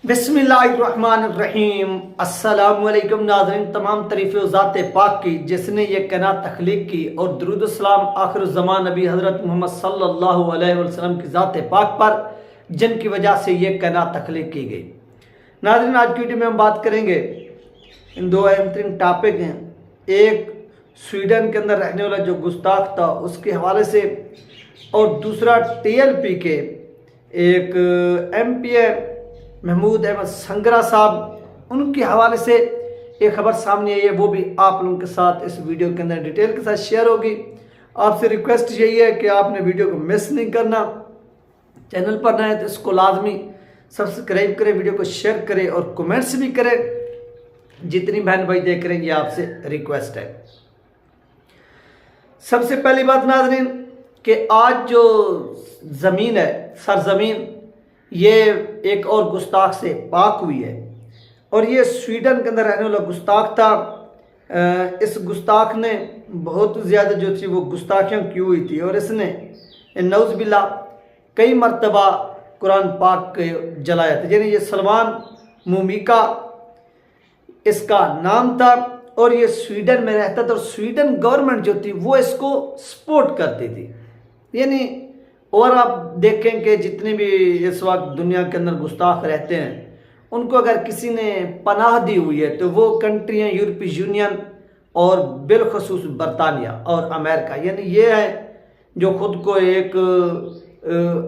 बिस्मिल्लाहिर्रहमानिर्रहीम। अस्सलामुअलैकुम नाज़रीन, तमाम तारीफ़ें ज़ात पाक की जिसने ये कायनात तख्लीक की, और दुरूद सलाम आखिर ज़मान नबी हज़रत मोहम्मद सल्लल्लाहु अलैहि वसल्लम की ज़ात पाक पर जिनकी वजह से ये कायनात तख्लीक की गई। नाज़रीन, आज की वीडियो में हम बात करेंगे, इन दो अहम तरीन टॉपिक हैं। एक स्वीडन के अंदर रहने वाला जो गुस्ताख था उसके हवाले से, और दूसरा TLP के एक MPA महमूद अहमद संगरा साहब, उनके हवाले से एक खबर सामने आई है। वो भी आप लोगों के साथ इस वीडियो के अंदर डिटेल के साथ शेयर होगी। आपसे रिक्वेस्ट यही है कि आपने वीडियो को मिस नहीं करना। चैनल पर नए तो इसको लाजमी सब्सक्राइब करें, वीडियो को शेयर करें और कमेंट्स भी करें। जितनी बहन भाई देख रहे हैं, ये आपसे रिक्वेस्ट है। सबसे पहली बात नाज़रीन, कि आज जो ज़मीन है, सरजमीन, ये एक और गुस्ताख से पाक हुई है, और ये स्वीडन के अंदर रहने वाला गुस्ताख था। इस गुस्ताख ने बहुत ज़्यादा जो थी वो गुस्ताखियाँ की हुई थी, और इसने नौज़ बिल्ला कई मरतबा कुरान पाक के जलाया था। यानी ये सलमान मुमिका इसका नाम था, और ये स्वीडन में रहता था, और स्वीडन गवर्नमेंट जो थी वो इसको सपोर्ट करती थी। यानी और आप देखें कि जितने भी इस वक्त दुनिया के अंदर गुस्ताख रहते हैं, उनको अगर किसी ने पनाह दी हुई है तो वो कंट्री हैं यूरोपीय यूनियन, और बिलखसूस बरतानिया और अमेरिका। यानी ये है जो ख़ुद को एक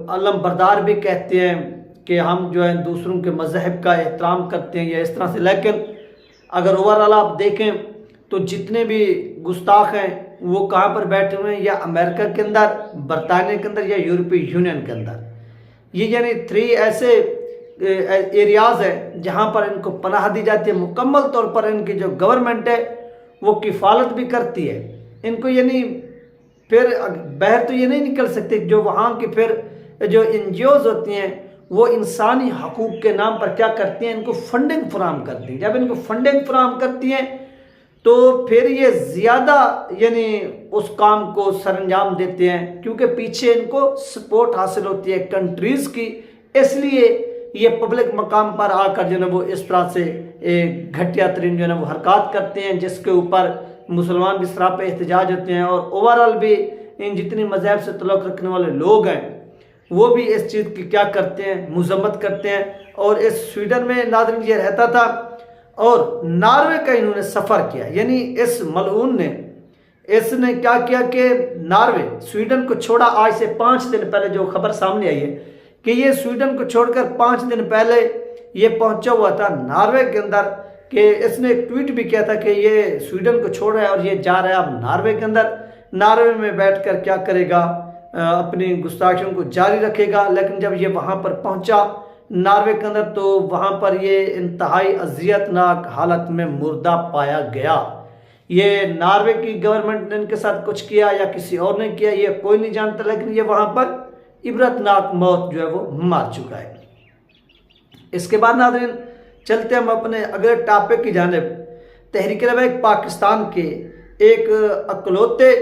अलम बरदार भी कहते हैं कि हम जो है दूसरों के मज़हब का एहतराम करते हैं या इस तरह से। लेकिन अगर ओवरऑल आप देखें तो जितने भी गुस्ताख हैं वो कहाँ पर बैठे हुए हैं, या अमेरिका के अंदर, बरतानिया के अंदर, या यूरोपीय यूनियन के अंदर। ये यानी 3 ऐसे एरियाज़ हैं जहाँ पर इनको पनाह दी जाती है। मुकम्मल तौर पर इनकी जो गवर्नमेंट है वो किफ़ालत भी करती है इनको। यानी फिर बाहर तो ये नहीं निकल सकते। जो वहाँ की फिर जो NGOs होती हैं वो इंसानी हकूक़ के नाम पर क्या करती हैं, इनको फंडिंग फराहम करती हैं। जब इनको फंडिंग फराहम करती हैं तो फिर ये ज़्यादा यानी उस काम को सरअंजाम देते हैं, क्योंकि पीछे इनको सपोर्ट हासिल होती है कंट्रीज़ की। इसलिए ये पब्लिक मकाम पर आकर जो है वो इस तरह से एक घटिया तरीन जो है वो हरकत करते हैं, जिसके ऊपर मुसलमान भी सराप एहतजाज होते हैं, और ओवरऑल भी इन जितनी मज़हब से तल्लुक़ रखने वाले लोग हैं वो भी इस चीज़ की क्या करते हैं, मुज़म्मत करते हैं। और इस स्वीडन में नाज़रीन ये रहता था, और नॉर्वे का इन्होंने सफ़र किया। यानी इस मलऊन ने इसने क्या किया कि नॉर्वे स्वीडन को छोड़ा। आज से 5 दिन पहले जो खबर सामने आई है कि ये स्वीडन को छोड़कर 5 दिन पहले ये पहुंचा हुआ था नॉर्वे के अंदर, कि इसने एक ट्वीट भी किया था कि ये स्वीडन को छोड़ रहा है और ये जा रहा है अब नॉर्वे के अंदर। नॉर्वे में बैठकर क्या करेगा, अपनी गुस्ताखियों को जारी रखेगा। लेकिन जब ये वहाँ पर पहुँचा नॉर्वे के अंदर, तो वहाँ पर ये इंतहाई अजियतनाक हालत में मुर्दा पाया गया। ये नॉर्वे की गवर्नमेंट ने इनके साथ कुछ किया या किसी और ने किया, ये कोई नहीं जानता, लेकिन ये वहाँ पर इबरतनाक मौत जो है वो मार चुका है। इसके बाद नाज़रीन चलते हम अपने अगले टॉपिक की जानिब। तहरीक लबैक पाकिस्तान के एक अकलौते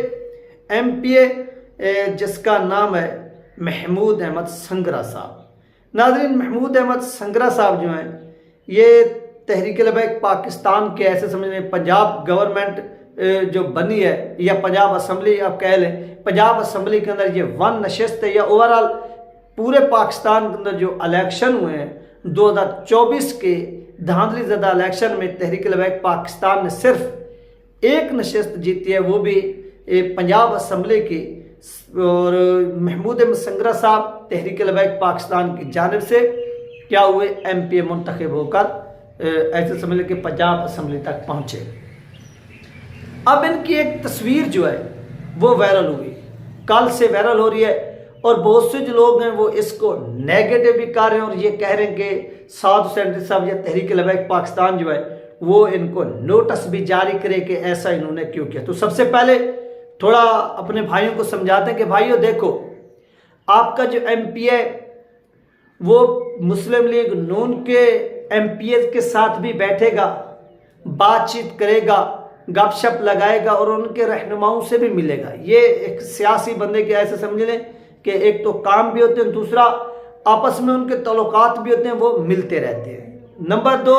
MPA जिसका नाम है महमूद अहमद संगरा साहब। नाज़रीन, महमूद अहमद संगरा साहब जो हैं ये तहरीक लबैक पाकिस्तान के, ऐसे समझ लें पंजाब गवर्नमेंट जो बनी है, या पंजाब असम्बली आप कह लें, पंजाब असम्बली के अंदर ये 1 नशस्त है। या ओवरऑल पूरे पाकिस्तान के अंदर जो इलेक्शन हुए हैं 2024 के धांधली ज़दा इलेक्शन में तहरीक लबैक पाकिस्तान ने सिर्फ 1 नशस्त जीती है, वो भी पंजाब असम्बली की। और महमूद अहमद संगरा साहब तहरीक लबैक पाकिस्तान की जानिब से क्या हुए, MPA मुंतखब होकर ऐसे समझ लें कि पंजाब असम्बली तक पहुँचे। अब इनकी एक तस्वीर जो है वो वायरल हुई, कल से वायरल हो रही है, और बहुत से जो लोग हैं वो इसको नेगेटिव भी कर रहे हैं, और ये कह रहे हैं कि साउथ सेंट्री साहब या तहरीक लबैक पाकिस्तान जो है वो इनको नोटिस भी जारी करे कि ऐसा इन्होंने क्यों किया। तो सबसे पहले थोड़ा अपने भाइयों को समझाते हैं कि भाइयों देखो, आपका जो MPA वो मुस्लिम लीग नून के MPA के साथ भी बैठेगा, बातचीत करेगा, गपशप लगाएगा, और उनके रहनुमाओं से भी मिलेगा। ये एक सियासी बंदे के ऐसे समझ लें कि एक तो काम भी होते हैं, दूसरा आपस में उनके ताल्लुकात भी होते हैं, वो मिलते रहते हैं। नंबर 2,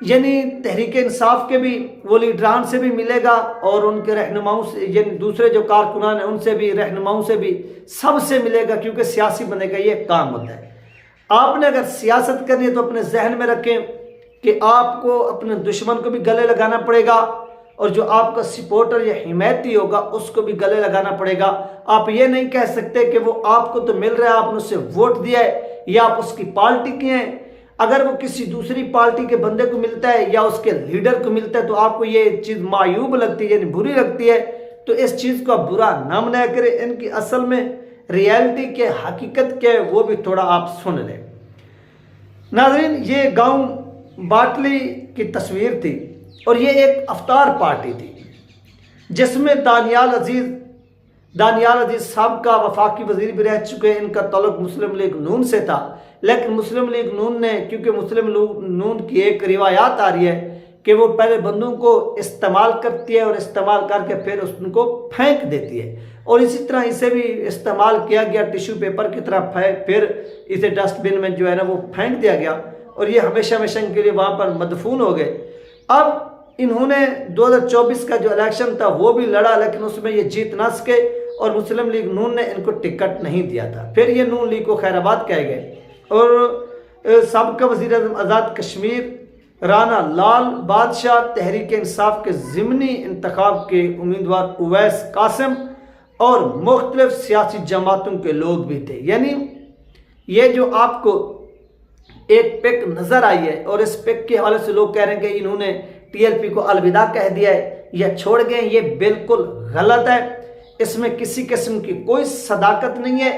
यानी तहरीक इंसाफ के भी वो लीडरान से भी मिलेगा और उनके रहनुमाओं से, यानी दूसरे जो कारकुनान हैं उनसे भी, रहनुमाओं से भी, सबसे मिलेगा, क्योंकि सियासी बंदे का ये काम होता है। आपने अगर सियासत करनी है तो अपने जहन में रखें कि आपको अपने दुश्मन को भी गले लगाना पड़ेगा और जो आपका सपोर्टर या हिमायती होगा उसको भी गले लगाना पड़ेगा। आप ये नहीं कह सकते कि वो आपको तो मिल रहा है, आपने उससे वोट दिया है या आप उसकी पार्टी के हैं, अगर वो किसी दूसरी पार्टी के बंदे को मिलता है या उसके लीडर को मिलता है तो आपको ये चीज़ मायूब लगती है, यानी बुरी लगती है, तो इस चीज़ को आप बुरा ना मनाया करें। इनकी असल में रियलिटी के, हकीकत के, वो भी थोड़ा आप सुन लें। नाज़रीन, ये गांव बाटली की तस्वीर थी और ये एक अफ्तार पार्टी थी जिसमें दानियाल अजीज साहब का वफाकी वजीर भी रह चुके हैं। इनका ताल्लुक मुस्लिम लीग नून से था, लेकिन मुस्लिम लीग नून ने, क्योंकि मुस्लिम लीग नून की एक रिवायात आ रही है कि वो पहले बंदूक को इस्तेमाल करती है और इस्तेमाल करके फिर उनको फेंक देती है, और इसी तरह इसे भी इस्तेमाल किया गया टिश्यू पेपर की तरह, फिर इसे डस्टबिन में जो है ना वो फेंक दिया गया और ये हमेशा हमेशा के लिए वहाँ पर मदफून हो गए। अब इन्होंने 2024 का जो इलेक्शन था वो भी लड़ा, लेकिन उसमें ये जीत ना सके और मुस्लिम लीग नून ने इनको टिकट नहीं दिया था। फिर ये नून लीग को खैराबाद कहे गए और सबका वज़ीर आज़म आज़ाद कश्मीर राना लाल बादशाह तहरीक इंसाफ के ज़िमनी इंतखाब के उम्मीदवार उवैस कासिम और मुख्तलिफ सियासी जमातों के लोग भी थे। यानी ये जो आपको एक पिक नज़र आई है और इस पिक के हवाले से लोग कह रहे हैं कि इन्होंने टीएलपी को अलविदा कह दिया है या छोड़ गए, ये बिल्कुल गलत है। इसमें किसी किस्म की कोई सदाकत नहीं है,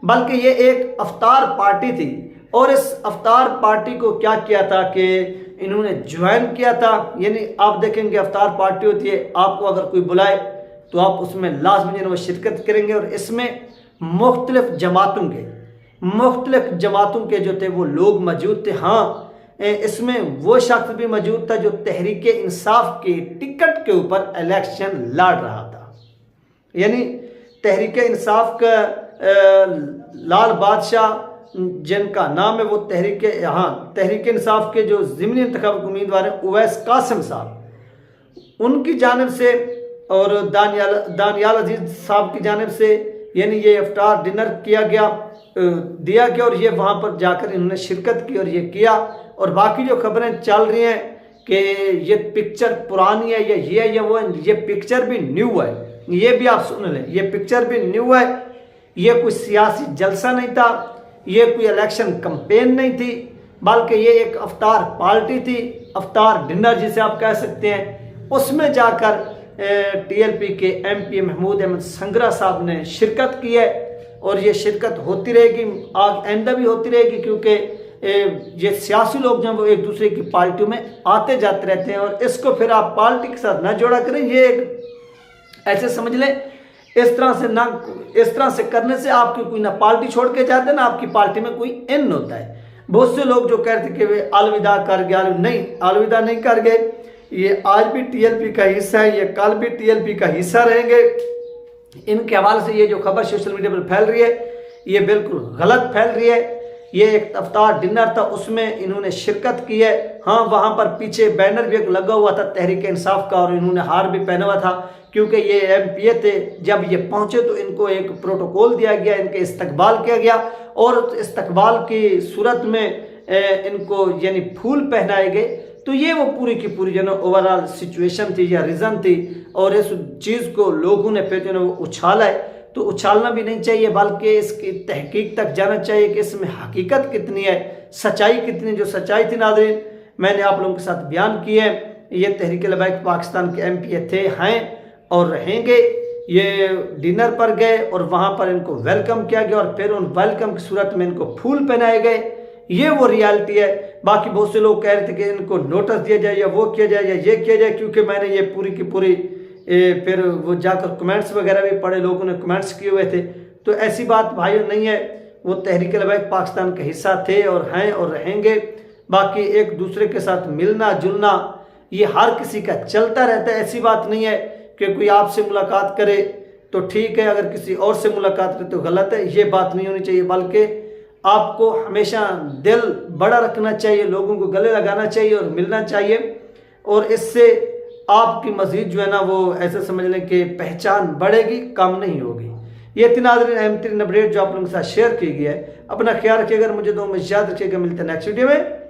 बल्कि ये एक अफ्तार पार्टी थी और इस अफ्तार पार्टी को क्या किया था कि इन्होंने ज्वाइन किया था। यानी आप देखेंगे अफ्तार पार्टी होती है, आपको अगर कोई बुलाए तो आप उसमें लाजमी वो शिरकत करेंगे और इसमें मुख्तलिफ जमातों के जो थे वो लोग मौजूद थे। हाँ, इसमें वो शख्स भी मौजूद था जो तहरीक इंसाफ के टिकट के ऊपर इलेक्शन लड़ रहा था। यानी तहरीक इंसाफ का लाल बादशाह जिनका नाम है वो तहरीक इंसाफ के जो ज़िमनी इंतखाब के उम्मीदवार हैं उवैस कासिम साहब, उनकी जानिब से और दानियाल अजीज साहब की जानिब से यानी ये इफ्तार डिनर दिया गया और ये वहाँ पर जाकर इन्होंने शिरकत की और ये किया। और बाकी जो खबरें चल रही हैं कि ये पिक्चर पुरानी है या ये है या वो है, ये पिक्चर भी न्यू है, ये भी आप सुन लें, ये पिक्चर भी न्यू है। ये कोई सियासी जलसा नहीं था, ये कोई इलेक्शन कैंपेन नहीं थी, बल्कि ये एक अफ्तार पार्टी थी, अफ्तार डिनर जिसे आप कह सकते हैं। उसमें जाकर टीएलपी के एमपी महमूद अहमद संगरा साहब ने शिरकत की है और ये शिरकत होती रहेगी, आइंदा भी होती रहेगी, क्योंकि ये सियासी लोग जो हैं वो एक दूसरे की पार्टियों में आते जाते रहते हैं और इसको फिर आप पार्टी के साथ ना जोड़ा करें। ये एक ऐसे समझ लें, इस तरह से करने से आपकी कोई ना पार्टी छोड़ के जाते ना आपकी पार्टी में कोई इन होता है। बहुत से लोग जो कहते कि वे अलविदा कर गया, नहीं, अलविदा नहीं कर गए। ये आज भी टीएलपी का हिस्सा है, ये कल भी टीएलपी का हिस्सा रहेंगे। इनके हवाले से ये जो खबर सोशल मीडिया पर फैल रही है ये बिल्कुल गलत फैल रही है। ये एक अफ्तार डिनर था, उसमें इन्होंने शिरकत की है। हाँ, वहाँ पर पीछे बैनर भी एक लगा हुआ था तहरीक इंसाफ का और इन्होंने हार भी पहना हुआ था, क्योंकि ये एमपीए थे। जब ये पहुँचे तो इनको एक प्रोटोकॉल दिया गया, इनके इस्तकबाल किया गया और इस्तकबाल की सूरत में इनको यानी फूल पहनाए गए। तो ये वो पूरी की पूरी जो ना ओवरऑल सिचुएशन थी या रीज़न थी और इस चीज़ को लोगों ने फिर जो ना उछाला है। तो उछालना भी नहीं चाहिए, बल्कि इसकी तहकीक तक जाना चाहिए कि इसमें हकीकत कितनी है, सच्चाई कितनी। जो सच्चाई थी नाज़रीन मैंने आप लोगों के साथ बयान की है। ये तहरीक लबैक पाकिस्तान के एमपीए थे, हैं और रहेंगे। ये डिनर पर गए और वहाँ पर इनको वेलकम किया गया और फिर उन वेलकम की सूरत में इनको फूल पहनाए गए। ये वो रियलिटी है। बाकी बहुत से लोग कह रहे थे कि इनको नोटिस दिया जाए या वो किया जाए या ये किया जाए, क्योंकि मैंने ये पूरी की पूरी फिर वो जाकर कमेंट्स वगैरह भी पढ़े, लोगों ने कमेंट्स किए हुए थे। तो ऐसी बात भाइयों नहीं है, वो तहरीक लबैक पाकिस्तान का हिस्सा थे और हैं और रहेंगे। बाकी एक दूसरे के साथ मिलना जुलना ये हर किसी का चलता रहता है। ऐसी बात नहीं है कि कोई आपसे मुलाकात करे तो ठीक है, अगर किसी और से मुलाकात करे तो गलत है। ये बात नहीं होनी चाहिए, बल्कि आपको हमेशा दिल बड़ा रखना चाहिए, लोगों को गले लगाना चाहिए और मिलना चाहिए, और इससे आपकी मज़ीद जो है ना वो ऐसे समझ लें कि पहचान बढ़ेगी, कम नहीं होगी। ये 3 नाज़रीन अहम 3 अपडेट जो आप लोगों के साथ शेयर की गई है। अपना ख्याल रखिएगा, मुझे दो में याद रखिएगा। मिलते हैं नेक्स्ट वीडियो में।